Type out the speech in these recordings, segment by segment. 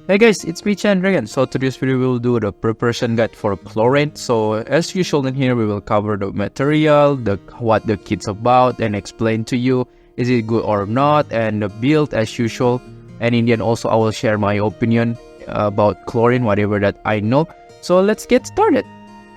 Hey guys, it's me Chandra again. So today's video we will do the preparation guide for Clorinde. So as usual in here we will cover the material, what the kit's about, and explain to you is it good or not, and the build as usual. And in the end also I will share my opinion about Clorinde, whatever that I know. So let's get started.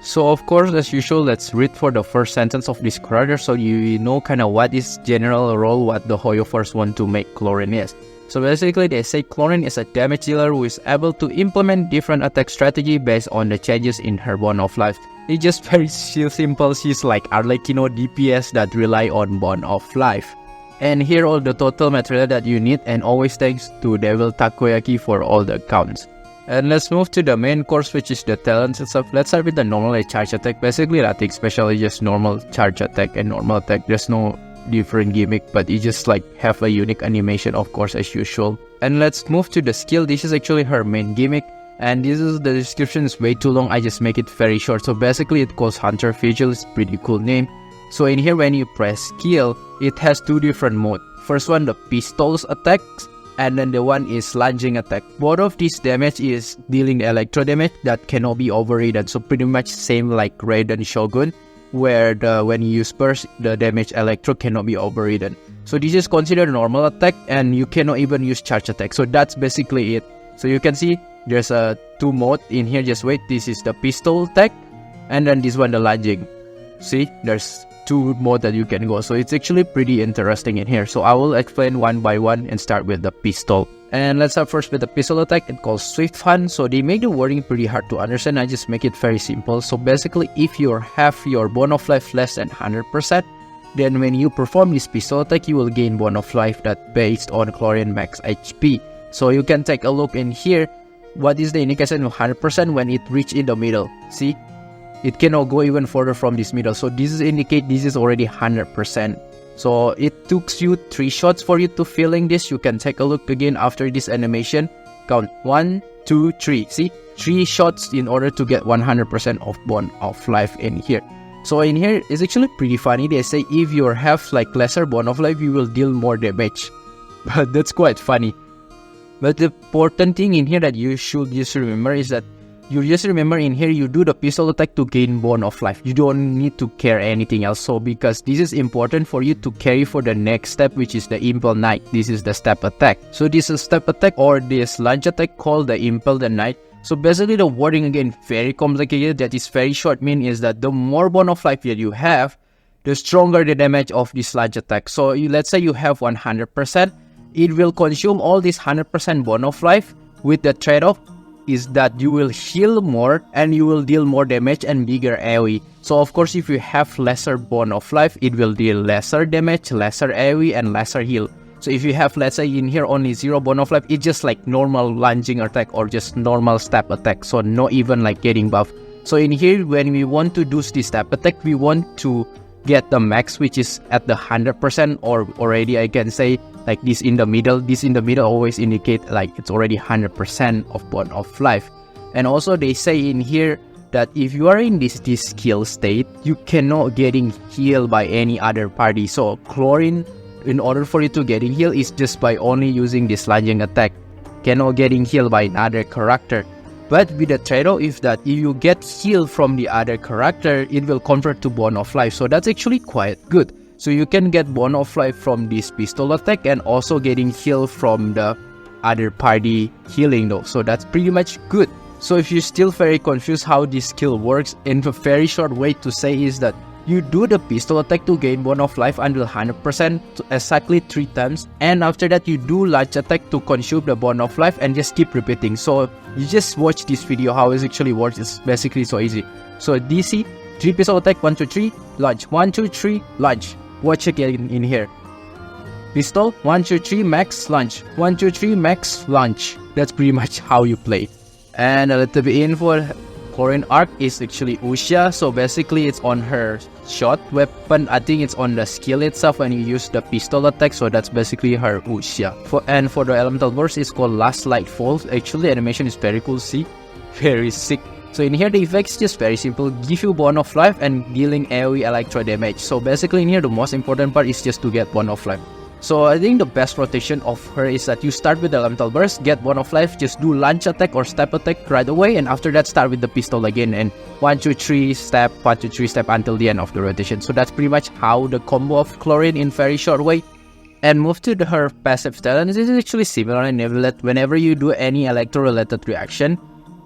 So of course as usual, let's read for the first sentence of this character so you know kind of what is general role, what the Hoyoverse want to make Clorinde is. So basically they say Clorinde is a damage dealer who is able to implement different attack strategy based on the changes in her Bond of Life. It's just very simple, she's like Arlecchino DPS that rely on Bond of Life. And here all the total material that you need, and always thanks to Devil Takoyaki for all the accounts. And let's move to the main course, which is the talents and stuff. Let's start with the normal charge attack. Basically nothing special, it's just normal charge attack and normal attack. There's no different gimmick, but you just like have a unique animation of course as usual. And let's move to the skill. This is actually her main gimmick, and this is the description is way too long, I just make it very short. So basically it calls Hunter Vigil, it's pretty cool name. So in here when you press skill, it has two different modes. First one the pistols attacks, and then the one is lunging attack. Both of these damage is dealing the electro damage that cannot be overridden, so pretty much same like Raiden Shogun, where when you use burst, the damage electro cannot be overridden. So this is considered normal attack, and you cannot even use charge attack. So that's basically it. So you can see there's a two mode in here. Just wait, this is the pistol attack, and then this one the lunging. See, there's two mode that you can go. So it's actually pretty interesting in here. So I will explain one by one and start with the pistol. And let's start first with the pistol attack. It calls Swift Hunt. So they make the wording pretty hard to understand. I just make it very simple. So basically, if you have your Bond of Life less than 100%, then when you perform this pistol attack, you will gain Bond of Life that based on Clorinde max HP. So you can take a look in here. What is the indication of 100% when it reach in the middle? See, it cannot go even further from this middle. So this is indicate this is already 100%. So it took you 3 shots for you to feeling this. You can take a look again after this animation. Count 1, 2, 3. See, 3 shots in order to get 100% of Bond of Life in here. So in here it's actually pretty funny. They say if you have like lesser Bond of Life, you will deal more damage. But that's quite funny. But the important thing in here that you should just remember is that you just remember in here you do the pistol attack to gain Bond of Life. You don't need to care anything else. So because this is important for you to carry for the next step, which is the Impel Knight. This is the step attack. So this is step attack or this lunge attack called the Impel the Knight. So basically the wording again very complicated. That is very short mean is that the more Bond of Life that you have, the stronger the damage of this lunge attack. So let's say you have 100%, it will consume all this 100% Bond of Life with the trade-off is that you will heal more and you will deal more damage and bigger AoE. So of course if you have lesser Bond of Life, it will deal lesser damage, lesser AoE and lesser heal. So if you have, let's say in here only 0 Bond of Life, it's just like normal lunging attack or just normal step attack, so not even like getting buff. So in here when we want to do this step attack, we want to get the max which is at the 100%, or already I can say like this in the middle. This in the middle always indicate like it's already 100% of Bond of Life. And also they say in here that if you are in this skill state, you cannot getting healed by any other party. So Clorinde, in order for you to getting healed is just by only using this lunging attack, cannot getting healed by another character. But with the trade-off is that if you get healed from the other character, it will convert to Bond of Life. So that's actually quite good. So you can get Bond of Life from this pistol attack and also getting healed from the other party healing though. So that's pretty much good. So if you're still very confused how this skill works, in a very short way to say is that you do the pistol attack to gain Bond of Life until 100% exactly 3 times, and after that you do lunge attack to consume the Bond of Life and just keep repeating. So you just watch this video how it actually works. It's basically so easy. So DC 3 pistol attack, 1 2 3 lunge, 1 2 3 lunge. Watch again in here. Pistol 1 2 3 max lunge, 1 2 3 max lunge. That's pretty much how you play. And a little bit info. Clorinde arc is actually Uxia, so basically it's on her shot weapon. I think it's on the skill itself when you use the pistol attack, so that's basically her Uxia. For the elemental burst, it's called Last Light Falls. Actually animation is very cool, see? Very sick. So in here the effects just very simple, give you Bond of Life and dealing AoE electro damage. So basically in here the most important part is just to get Bond of Life. So I think the best rotation of her is that you start with the elemental burst, get 1 of life, just do launch attack or step attack right away, and after that start with the pistol again, and 1, 2, 3 step, 1, 2, 3 step until the end of the rotation. So that's pretty much how the combo of Clorinde in very short way. And move to her passive talent. This is actually similar in Neverlet. Whenever you do any electro related reaction,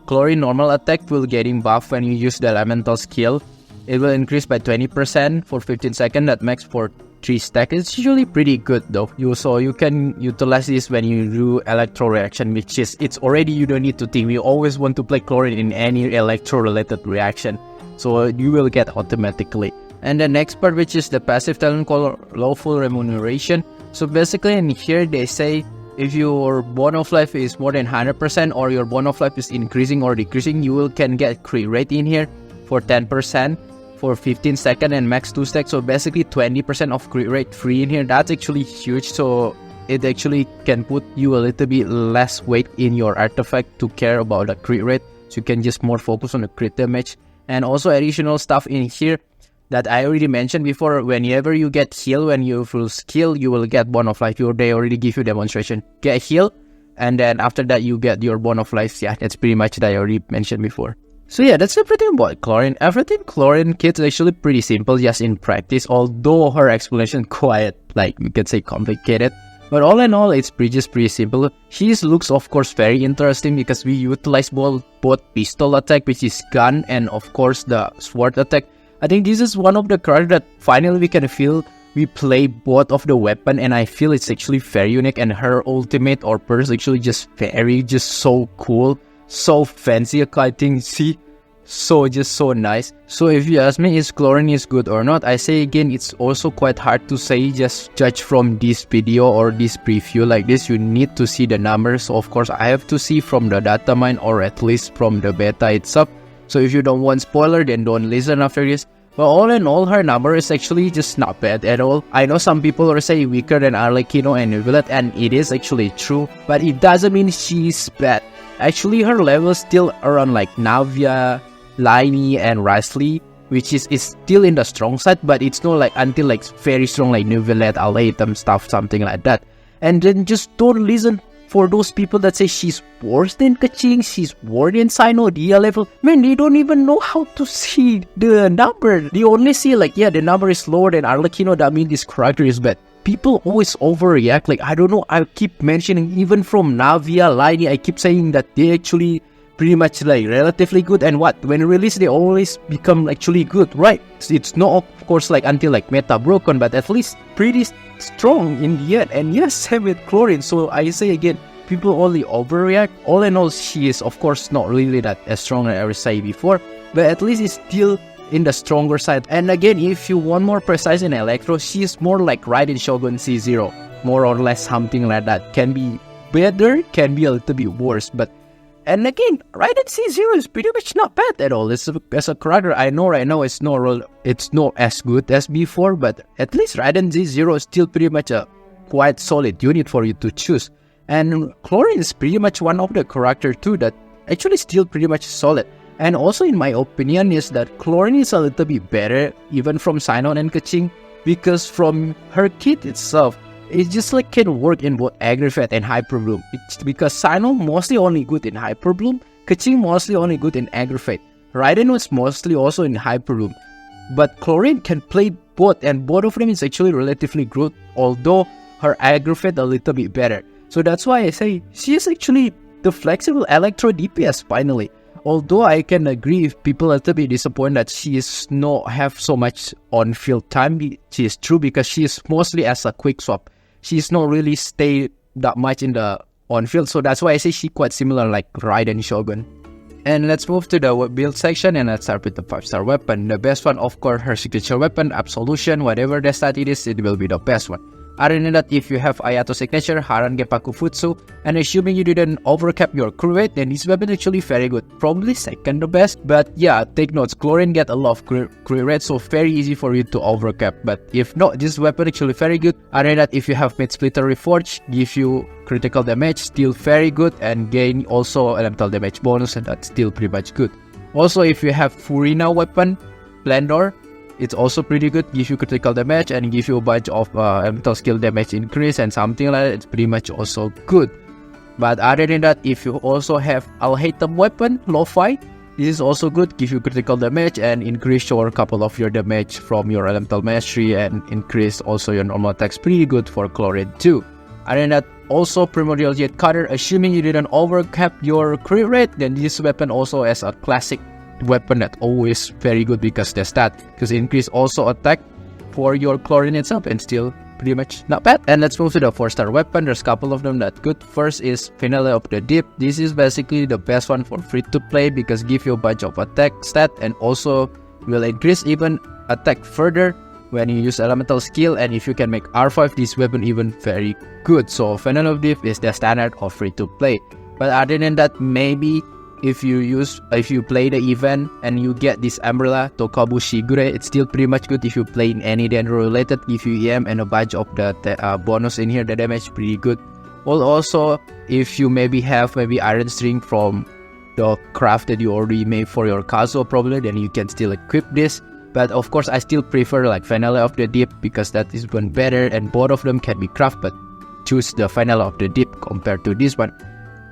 Clorinde normal attack will getting buffed when you use the elemental skill. It will increase by 20% for 15 seconds, that max for 3 stacks. It's usually pretty good though. So you can utilize this when you do electro reaction, which is, it's already, you don't need to think. We always want to play Clorinde in any electro related reaction, so you will get automatically. And the next part, which is the passive talent called lawful remuneration. So basically in here they say if your bond of life is more than 100% or your bond of life is increasing or decreasing, you can get crit rate in here for 10% for 15 seconds and max 2 stacks. So basically 20% of crit rate free in here. That's actually huge. So it actually can put you a little bit less weight in your artifact to care about the crit rate. So you can just more focus on the crit damage. And also additional stuff in here that I already mentioned before. Whenever you get heal, when you full skill, you will get bond of life. They already give you demonstration. Get heal, and then after that you get your bond of life. Yeah, that's pretty much that I already mentioned before. So yeah, that's everything about Clorinde. Everything Clorinde kit is actually pretty simple just in practice, although her explanation quite, like, you could say complicated. But all in all, it's just pretty simple. His looks of course very interesting because we utilize both pistol attack, which is gun, and of course the sword attack. I think this is one of the cards that finally we can feel we play both of the weapon, and I feel it's actually very unique, and her ultimate or burst actually just so cool, so fancy. I think, see, so nice. So if you ask me is Clorinde is good or not, I say again, it's also quite hard to say just judge from this video or this preview like this. You need to see the numbers. So of course I have to see from the data mine or at least from the beta itself. So if you don't want spoiler, then don't listen after this. But all in all, her number is actually just not bad at all. I know some people are saying weaker than Arlecchino and Neverlet, and it is actually true, but it doesn't mean she's bad. Actually, her level is still around like Navia, Laini, and Risley, which is still in the strong side, but it's not like until like very strong like Neverlet, Alatum stuff, something like that. And then just don't listen for those people that say she's worse than Keqing, she's worse than Cynodia level. Man, they don't even know how to see the number. They only see like, yeah, the number is lower than Arlecchino, that means this character is bad. People always overreact. Like, I don't know, I keep mentioning even from Navia, Laini, I keep saying that they actually pretty much like relatively good, and what, when released they always become actually good, right? It's not of course like until like meta broken, but at least pretty strong in the end. And yes, same with Clorinde. So I say again, people only overreact. All in all, she is of course not really that as strong as I say before, but at least it's still in the stronger side. And again, if you want more precise in Electro, she is more like Raiden Shogun C0, more or less something like that. Can be better, can be a little bit worse, but and again, Raiden C0 is pretty much not bad at all. As a character, I know right now it's not as good as before, but at least Raiden Z0 is still pretty much a quite solid unit for you to choose. And Clorinde is pretty much one of the characters too that actually still pretty much solid. And also in my opinion is that Clorinde is a little bit better even from Sinon and Keqing, because from her kit itself, it just like can work in both Aggravate and Hyper Bloom. It's because Sinon mostly only good in Hyper Bloom, Keqing mostly only good in Aggravate, Raiden was mostly also in Hyper Bloom. But Clorinde can play both, and both of them is actually relatively good, although her Aggravate a little bit better. So that's why I say she is actually the flexible Electro DPS finally. Although I can agree if people are a little bit disappointed that she is not have so much on-field time, she is true because she is mostly as a quick swap. She's not really stay that much in the on-field, so that's why I say she quite similar like Raiden Shogun. And let's move to the build section, and let's start with the 5-star weapon. The best one, of course, her signature weapon, Absolution. Whatever the stat it is, it will be the best one. Other than that, if you have Ayato signature, Haran Gepaku Futsu, and assuming you didn't overcap your crew rate, then this weapon is actually very good. Probably second the best, but yeah, take notes, Clorinde get a lot of crew rate, so very easy for you to overcap. But if not, this weapon actually very good. Other than that, if you have Mid Splitter Reforge, give you critical damage, still very good, and gain also elemental damage bonus, and that's still pretty much good. Also, if you have Furina weapon, Splendor, it's also pretty good, give you critical damage and give you a bunch of elemental skill damage increase and something like that. It's pretty much also good. But other than that, if you also have Alhaitham weapon, Lo-Fi, this is also good, give you critical damage and increase your couple of your damage from your elemental mastery and increase also your normal attacks. Pretty good for Clorinde too. Other than that, also Primordial Jet Cutter, assuming you didn't overcap your crit rate, then this weapon also has a classic weapon that always very good because the stat, because it increase also attack for your Clorinde itself and still pretty much not bad. And let's move to the 4-star weapon. There's a couple of them that good. First is Finale of the Deep. This is basically the best one for free to play because give you a bunch of attack stat and also will increase even attack further when you use elemental skill. And if you can make R5, this weapon even very good. So Finale of the Deep is the standard of free to play. But other than that, maybe if you play the event and you get this umbrella Tokabu Shigure, it's still pretty much good. If you play in any Dendro related, give you EM and a bunch of the bonus in here, the damage pretty good. Well, also if you maybe have Iron String from the craft that you already made for your Kazuo probably, then you can still equip this. But of course I still prefer like Finale of the Deep because that is one better and both of them can be craft, but choose the Finale of the Deep compared to this one.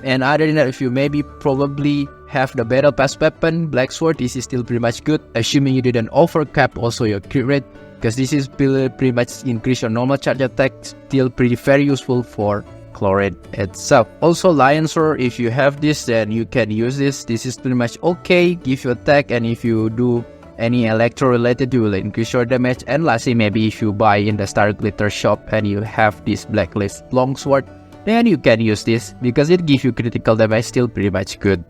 And other than that, if you maybe probably have the Battle Pass weapon, Black Sword, this is still pretty much good, assuming you didn't overcap also your crit rate, because this is pretty much increase your normal charge attack, still very useful for Clorinde itself. Also Lion Sword, if you have this, then you can use this. This is pretty much okay, give you attack, and if you do any electro related, you will increase your damage. And lastly, maybe if you buy in the Star Glitter shop and you have this Blacklist Longsword, then you can use this because it gives you critical damage, still pretty much good.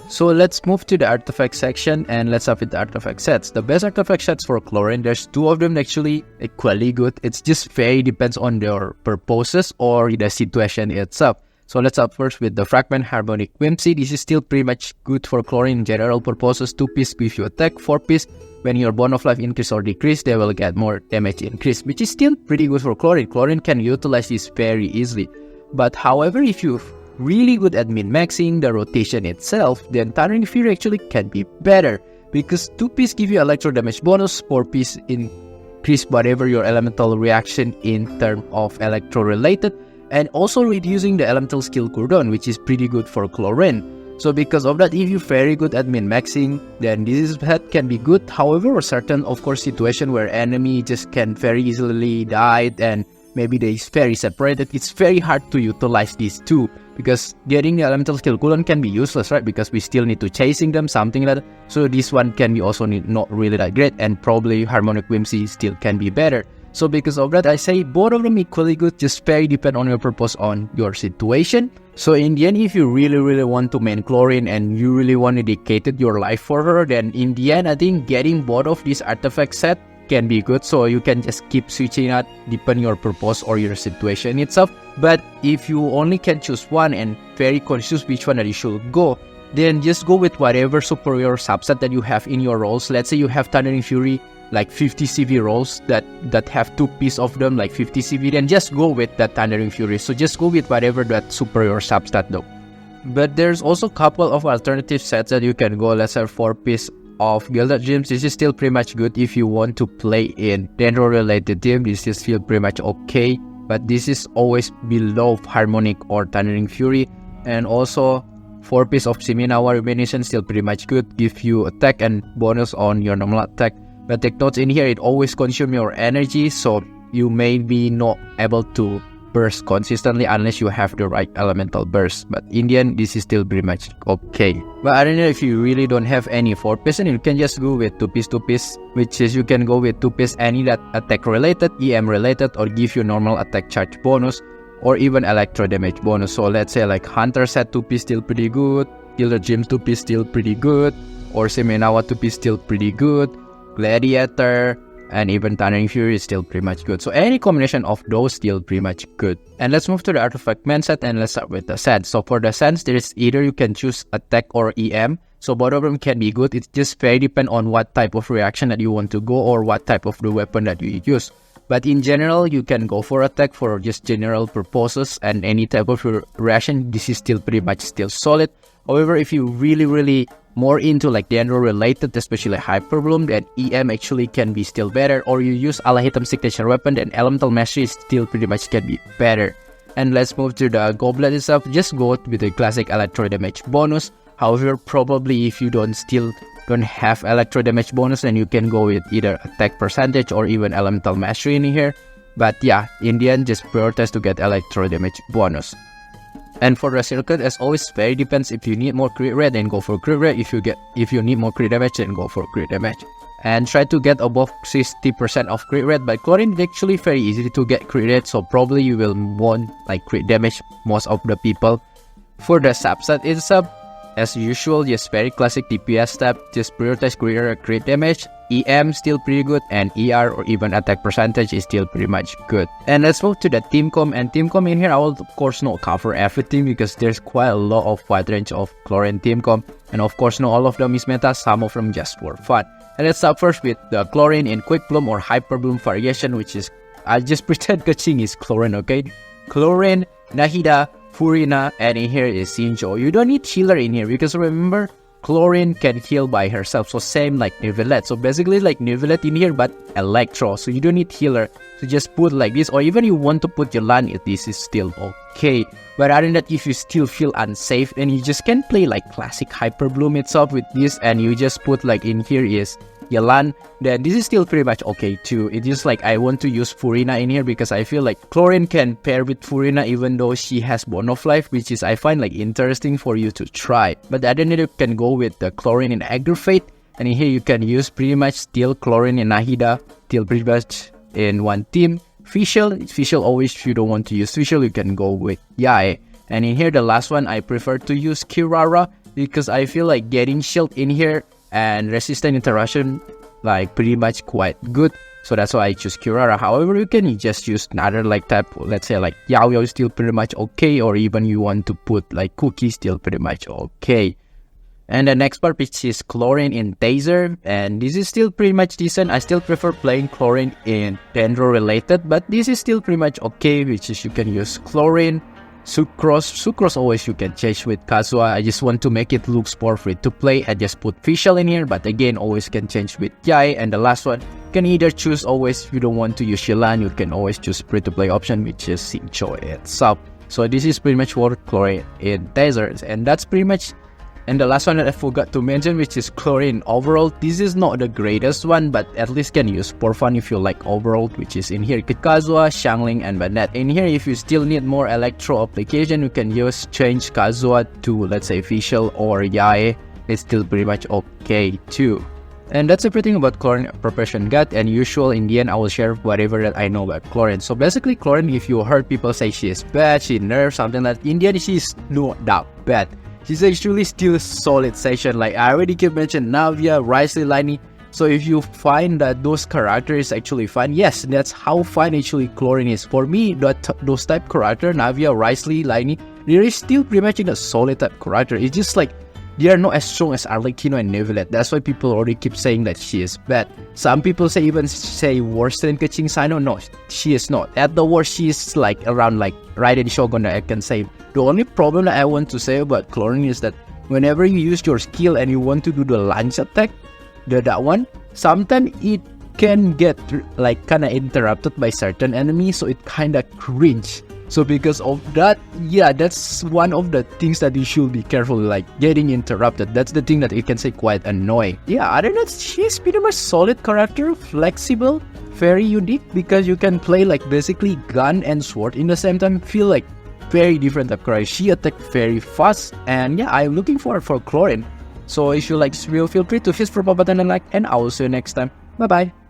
So let's move to the artifact section and let's start with the artifact sets. The best artifact sets for Clorinde, there's two of them actually equally good. It's just very depends on their purposes or the situation itself. So let's start first with the Fragment Harmonic Whimsy. This is still pretty much good for Clorinde in general purposes. 2-piece give you attack, 4-piece when your bond of life increase or decrease, they will get more damage increase, which is still pretty good for Clorinde. Clorinde can utilize this very easily. But however, if you're really good at min-maxing the rotation itself, then Thundering Fury actually can be better because 2-piece give you electro damage bonus, 4-piece increase whatever your elemental reaction in terms of electro related, and also reducing the elemental skill cooldown, which is pretty good for Clorinde. So because of that, if you're very good at min-maxing, then this set can be good. However, a certain of course situation where enemy just can very easily die and maybe they is very separated, it's very hard to utilize these two because getting the elemental skill cooldown can be useless, right? Because we still need to chasing them, something like that. So this one can be also not really that great, and probably Harmonic Whimsy still can be better. So because of that, I say both of them equally good, just very depend on your purpose, on your situation. So in the end, if you really want to main Clorinde and you really want to dedicate your life for her, then in the end, I think getting both of these artifact set can be good. So you can just keep switching out depending your purpose or your situation itself. But if you only can choose one and very conscious which one that you should go, then just go with whatever superior subset that you have in your roles. Let's say you have Thundering Fury, like 50 CV rolls that have 2-piece of them, like 50 CV, then just go with that Thundering Fury. So just go with whatever that superior substat though. But there's also a couple of alternative sets that you can go. Let's say 4-piece of Gilded Gems. This is still pretty much good if you want to play in Dendro related team. This is still pretty much okay, but this is always below Harmonic or Thundering Fury. And also 4-piece of Shiminawa Rumination, still pretty much good, give you attack and bonus on your normal attack. But take notes in here, it always consumes your energy, so you may be not able to burst consistently unless you have the right elemental burst. But in the end, this is still pretty much okay. But I don't know, if you really don't have any 4-piece, and you can just go with 2-piece, which is you can go with 2-piece any that attack related, EM related, or give you normal attack charge bonus, or even electro damage bonus. So let's say like Hunter set 2-piece still pretty good, Gilded Gems 2-piece still pretty good, or Shiminawa 2-piece still pretty good, Gladiator, and even Thundering Fury is still pretty much good. So any combination of those still pretty much good. And let's move to the artifact main set and let's start with the sense. So for the sense, there is either you can choose attack or EM. So both of them can be good. It just very depend on what type of reaction that you want to go or what type of the weapon that you use. But in general, you can go for attack for just general purposes, and any type of reaction, this is still pretty much still solid. However, if you really more into like Dendro related, especially Hyper Bloom, then EM actually can be still better, or you use Alahitam signature weapon, then Elemental Mastery still pretty much can be better. And let's move to the Goblet itself. Just go with the classic electro damage bonus. However, probably if you don't have electro damage bonus, then you can go with either attack percentage or even Elemental Mastery in here. But yeah, in the end, just prioritize to get electro damage bonus. And for the circuit, as always, very depends. If you need more crit rate, then go for crit rate. If you need more crit damage, then go for crit damage. And try to get above 60% of crit rate. But Clorinde is actually very easy to get crit rate, so probably you will want like crit damage most of the people. For the subset itself, as usual, just very classic DPS step. Just prioritize crit damage. EM still pretty good, and ER or even attack percentage is still pretty much good. And let's move to the team comp. And team comp in here, I will of course not cover everything because there's quite a lot of wide range of Clorinde team comp. And of course not all of them is meta, some of them just for fun. And let's start first with the Clorinde in Quick Bloom or Hyper Bloom variation, which is, I'll just pretend Kaching is Clorinde, okay? Clorinde, Nahida, Furina, and in here is Xingqiu. You don't need healer in here because remember, Clorinde can heal by herself, so same like Neuvillette. So basically like Neuvillette in here but Electro, so you don't need healer. So just put like this, or even you want to put Yelan, this is still okay. But other than that, if you still feel unsafe, then you just can play like classic Hyper Bloom itself with this, and you just put like in here is Yelan, then this is still pretty much okay too. It's just like I want to use Furina in here because I feel like Clorinde can pair with Furina even though she has Bone of Life, which is I find like interesting for you to try. But other than that, you can go with the Clorinde in Aggravate, and in here you can use pretty much still Clorinde and Nahida, still pretty much in one team. Fischl always, if you don't want to use Fischl, you can go with Yae. And in here the last one, I prefer to use Kirara because I feel like getting shield in here and resistant interaction like pretty much quite good, so that's why I choose Kirara. However, you can just use another like type, let's say like Yao Yao is still pretty much okay, or even you want to put like Cookie, still pretty much okay. And the next part, which is Clorinde in Gazer, and this is still pretty much decent. I still prefer playing Clorinde in Dendro related, but this is still pretty much okay, which is you can use Clorinde, Sucrose always you can change with Kazuha. I just want to make it look more free to play. I just put Fischl in here, but again always can change with Yae. And the last one, you can either choose always, if you don't want to use Yelan, you can always choose free to play option, which is Xingqiu itself. So this is pretty much what Clorinde in Gazer, and that's pretty much. And the last one that I forgot to mention, which is Clorinde Overall. This is not the greatest one, but at least can use for fun if you like Overall, which is in here Kazuha, Xiangling, and Banette. In here, if you still need more Electro application, you can change Kazuha to, let's say, Fischl or Yae. It's still pretty much okay too. And that's everything about Clorinde Preparation Guide, and usual in the end I will share whatever that I know about Clorinde. So basically Clorinde, if you heard people say she is bad, she nerfed, something like that, in the end she is not that bad. She's actually still a solid session. Like I already keep mentioning Navia, Risley, Liney. So if you find that those characters actually fun, yes, that's how fun actually Clorinde is. For me, those type character, Navia, Risley, Liney, they are still pretty much in a solid type character. It's just like they are not as strong as Arlecchino and Neuvillette. That's why people already keep saying that she is bad. Some people even say worse than Keqing Sino. No, she is not. At the worst, she is like around like Raiden Shogun that I can say. The only problem that I want to say about Clorinde is that whenever you use your skill and you want to do the launch attack, that one, sometimes it can get like kind of interrupted by certain enemies, so it kind of cringe. So because of that, yeah, that's one of the things that you should be careful, like getting interrupted. That's the thing that it can say quite annoying. Yeah, other than that, she's pretty much solid character, flexible, very unique, because you can play like basically gun and sword in the same time. Feel like very different type character. She attack very fast, and yeah, I'm looking forward for Clorinde. So if you like this video, feel free to hit the button and like, and I will see you next time. Bye bye.